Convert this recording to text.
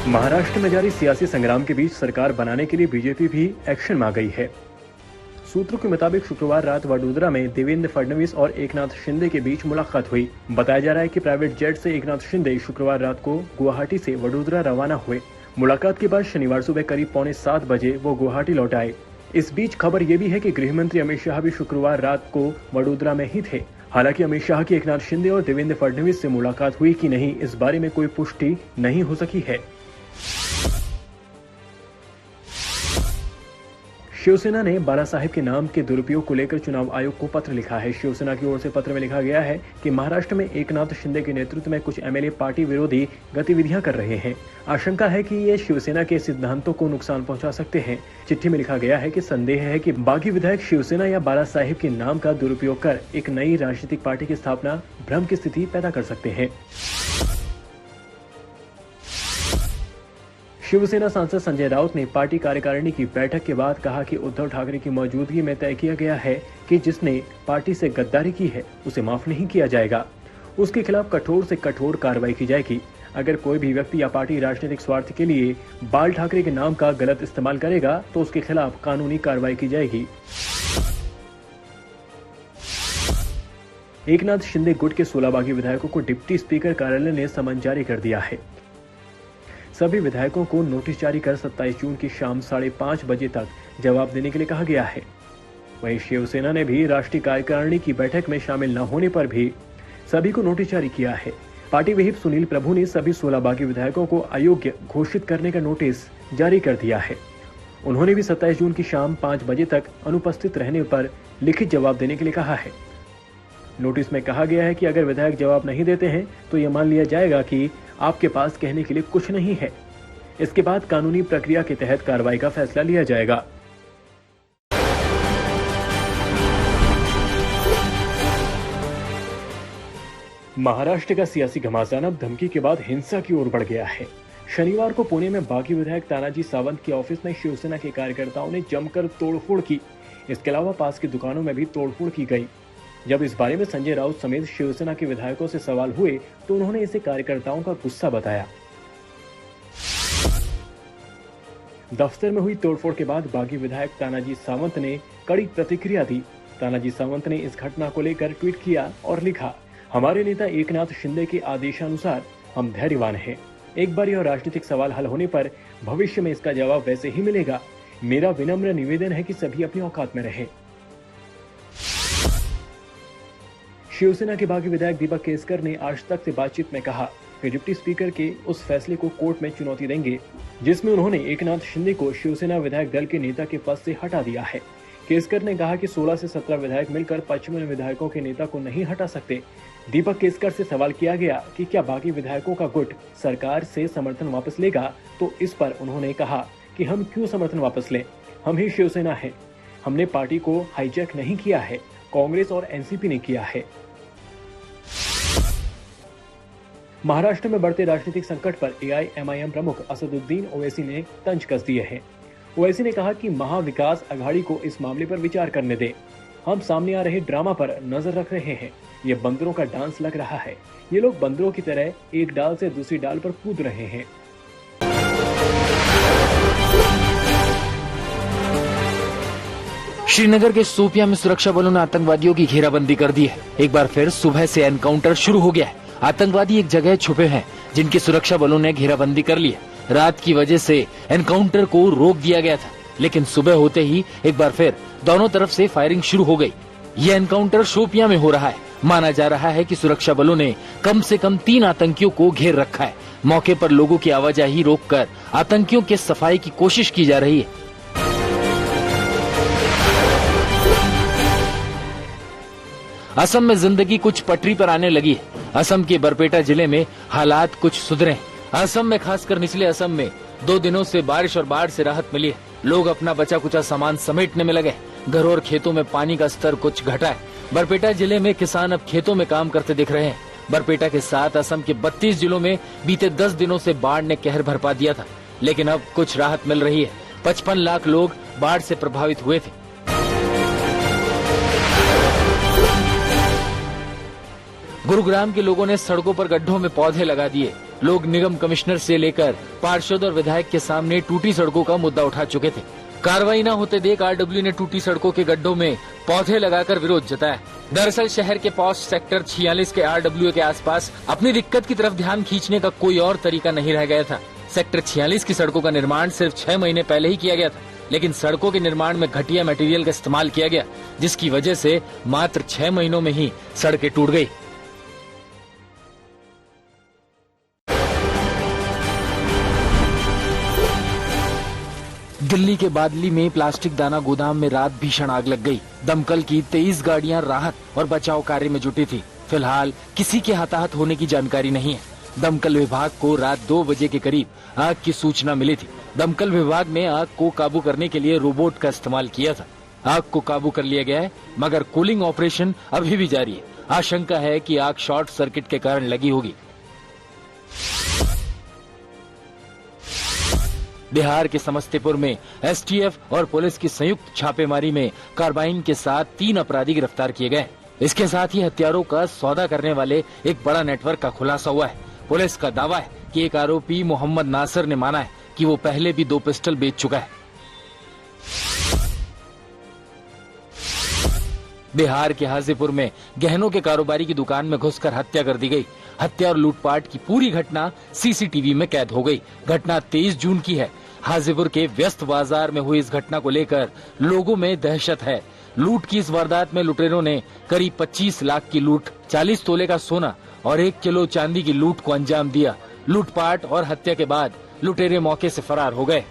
महाराष्ट्र में जारी सियासी संग्राम के बीच सरकार बनाने के लिए बीजेपी भी एक्शन में आ गई है। सूत्रों के मुताबिक शुक्रवार रात वडोदरा में देवेंद्र फडणवीस और एकनाथ शिंदे के बीच मुलाकात हुई। बताया जा रहा है कि प्राइवेट जेट से एकनाथ शिंदे शुक्रवार रात को गुवाहाटी से वडोदरा रवाना हुए। मुलाकात के बाद शनिवार सुबह करीब 6:45 बजे वो गुवाहाटी लौट आए। इस बीच खबर ये भी है कि गृह मंत्री अमित शाह भी शुक्रवार रात को वडोदरा में ही थे। हालांकि अमित शाह की एकनाथ शिंदे और देवेंद्र फडणवीस से मुलाकात हुई कि नहीं, इस बारे में कोई पुष्टि नहीं हो सकी है। शिवसेना ने बालासाहेब के नाम के दुरुपयोग को लेकर चुनाव आयोग को पत्र लिखा है। शिवसेना की ओर से पत्र में लिखा गया है कि महाराष्ट्र में एकनाथ शिंदे के नेतृत्व में कुछ एमएलए पार्टी विरोधी गतिविधियां कर रहे हैं। आशंका है कि ये शिवसेना के सिद्धांतों को नुकसान पहुंचा सकते हैं। चिट्ठी में लिखा गया है कि संदेह है कि बागी विधायक शिवसेना या बालासाहेब के नाम का दुरुपयोग कर एक नई राजनीतिक पार्टी की स्थापना भ्रम की स्थिति पैदा कर सकते हैं। शिवसेना सांसद संजय राउत ने पार्टी कार्यकारिणी की बैठक के बाद कहा कि उद्धव ठाकरे की मौजूदगी में तय किया गया है कि जिसने पार्टी से गद्दारी की है उसे माफ नहीं किया जाएगा। उसके खिलाफ कठोर से कठोर कार्रवाई की जाएगी। अगर कोई भी व्यक्ति या पार्टी राजनीतिक स्वार्थ के लिए बाल ठाकरे के नाम का गलत इस्तेमाल करेगा तो उसके खिलाफ कानूनी कार्रवाई की जाएगी। एकनाथ शिंदे गुट के 16 बागी विधायकों को डिप्टी स्पीकर कार्यालय ने समन जारी कर दिया है। सभी विधायकों को नोटिस जारी कर 27 जून की शाम 5:30 बजे तक जवाब देने के लिए कहा गया है। वहीं शिवसेना ने भी राष्ट्रीय कार्यकारिणी की बैठक में शामिल न होने पर भी सभी को नोटिस जारी किया है। पार्टी विहिप सुनील प्रभु ने सभी 16 बागी विधायकों को अयोग्य घोषित करने का नोटिस जारी कर दिया है। उन्होंने भी 27 जून की शाम 5 बजे तक अनुपस्थित रहने पर लिखित जवाब देने के लिए कहा है। नोटिस में कहा गया है कि अगर विधायक जवाब नहीं देते हैं तो यह मान लिया जाएगा कि आपके पास कहने के लिए कुछ नहीं है। इसके बाद कानूनी प्रक्रिया के तहत कार्रवाई का फैसला लिया जाएगा। महाराष्ट्र का सियासी घमासान अब धमकी के बाद हिंसा की ओर बढ़ गया है। शनिवार को पुणे में बागी विधायक तानाजी सावंत के ऑफिस में शिवसेना के कार्यकर्ताओं ने जमकर तोड़फोड़ की। इसके अलावा पास की दुकानों में भी तोड़फोड़ की गई। जब इस बारे में संजय राउत समेत शिवसेना के विधायकों से सवाल हुए तो उन्होंने इसे कार्यकर्ताओं का गुस्सा बताया। दफ्तर में हुई तोड़फोड़ के बाद बागी विधायक तानाजी सावंत ने कड़ी प्रतिक्रिया दी। तानाजी सावंत ने इस घटना को लेकर ट्वीट किया और लिखा, हमारे नेता एकनाथ शिंदे के आदेशानुसार हम धैर्यवान हैं। एक बार यह राजनीतिक सवाल हल होने पर भविष्य में इसका जवाब वैसे ही मिलेगा। मेरा विनम्र निवेदन है कि सभी अपनी औकात में रहें। शिवसेना के बागी विधायक दीपक केसकर ने आज तक से बातचीत में कहा कि डिप्टी स्पीकर के उस फैसले को कोर्ट में चुनौती देंगे जिसमें उन्होंने एकनाथ शिंदे को शिवसेना विधायक दल के नेता के पद से हटा दिया है। केसकर ने कहा कि 16 से 17 विधायक मिलकर 55 विधायकों के नेता को नहीं हटा सकते। दीपक केसकर से सवाल किया गया कि क्या बागी विधायकों का गुट सरकार से समर्थन वापस लेगा, तो इस पर उन्होंने कहा कि हम क्यों समर्थन वापस लें, हम ही शिवसेना है। हमने पार्टी को हाईजैक नहीं किया है, कांग्रेस और एनसीपी ने किया है। महाराष्ट्र में बढ़ते राजनीतिक संकट पर एआईएमआईएम प्रमुख असदुद्दीन ओवैसी ने तंज कस दिए हैं। ओवैसी ने कहा कि महाविकास अघाड़ी को इस मामले पर विचार करने दें। हम सामने आ रहे ड्रामा पर नजर रख रहे हैं। ये बंदरों का डांस लग रहा है। ये लोग बंदरों की तरह एक डाल से दूसरी डाल पर कूद रहे हैं। श्रीनगर के शोपियां में सुरक्षा बलों ने आतंकवादियों की घेराबंदी कर दी है। एक बार फिर सुबह से एनकाउंटर शुरू हो गया है। आतंकवादी एक जगह छुपे हैं जिनकी सुरक्षा बलों ने घेराबंदी कर ली है। रात की वजह से एनकाउंटर को रोक दिया गया था, लेकिन सुबह होते ही एक बार फिर दोनों तरफ से फायरिंग शुरू हो गई। ये एनकाउंटर शोपियां में हो रहा है। माना जा रहा है कि सुरक्षा बलों ने कम से कम 3 आतंकियों को घेर रखा है। मौके पर लोगों की आवाजाही रोककर आतंकियों के सफाई की कोशिश की जा रही है। असम में जिंदगी कुछ पटरी पर आने लगी है। असम के बरपेटा जिले में हालात कुछ सुधरे हैं। असम में खासकर निचले असम में 2 दिनों से बारिश और बाढ़ से राहत मिली है। लोग अपना बचा कुचा सामान समेटने में लगे। घरों और खेतों में पानी का स्तर कुछ घटा है। बरपेटा जिले में किसान अब खेतों में काम करते दिख रहे हैं। बरपेटा के साथ असम के 32 जिलों में बीते 10 दिनों से बाढ़ ने कहर बरपा दिया था, लेकिन अब कुछ राहत मिल रही है। 55 लाख लोग बाढ़ से प्रभावित हुए थे। गुरुग्राम के लोगों ने सड़कों पर गड्ढों में पौधे लगा दिए। लोग निगम कमिश्नर से लेकर पार्षद और विधायक के सामने टूटी सड़कों का मुद्दा उठा चुके थे। कार्रवाई न होते देख आरडब्ल्यू ने टूटी सड़कों के गड्ढों में पौधे लगाकर विरोध जताया। दरअसल शहर के पॉश सेक्टर 46 के आरडब्ल्यू के आसपास अपनी दिक्कत की तरफ ध्यान खींचने का कोई और तरीका नहीं रह गया था। सेक्टर 46 की सड़कों का निर्माण सिर्फ 6 महीने पहले ही किया गया था, लेकिन सड़कों के निर्माण में घटिया मटेरियल का इस्तेमाल किया गया, जिसकी वजह से मात्र 6 महीनों में ही सड़कें टूट गई। दिल्ली के बादली में प्लास्टिक दाना गोदाम में रात भीषण आग लग गई। दमकल की 23 गाड़ियां राहत और बचाव कार्य में जुटी थी। फिलहाल किसी के हताहत होने की जानकारी नहीं है। दमकल विभाग को रात 2 बजे के करीब आग की सूचना मिली थी। दमकल विभाग ने आग को काबू करने के लिए रोबोट का इस्तेमाल किया था। आग को काबू कर लिया गया है, मगर कूलिंग ऑपरेशन अभी भी जारी है। आशंका है कि आग शॉर्ट सर्किट के कारण लगी होगी। बिहार के समस्तीपुर में एसटीएफ और पुलिस की संयुक्त छापेमारी में कार्बाइन के साथ 3 अपराधी गिरफ्तार किए गए। इसके साथ ही हथियारों का सौदा करने वाले एक बड़ा नेटवर्क का खुलासा हुआ है। पुलिस का दावा है कि एक आरोपी मोहम्मद नासिर ने माना है कि वो पहले भी 2 पिस्टल बेच चुका है। बिहार के हाजीपुर में गहनों के कारोबारी की दुकान में घुसकर हत्या कर दी गई। हत्या और लूटपाट की पूरी घटना सीसीटीवी में कैद हो गई। घटना 23 जून की है। हाजीपुर के व्यस्त बाजार में हुई इस घटना को लेकर लोगों में दहशत है। लूट की इस वारदात में लुटेरों ने करीब 25 लाख की लूट, 40 तोले का सोना और 1 किलो चांदी की लूट को अंजाम दिया। लूटपाट और हत्या के बाद लुटेरे मौके से फरार हो गए।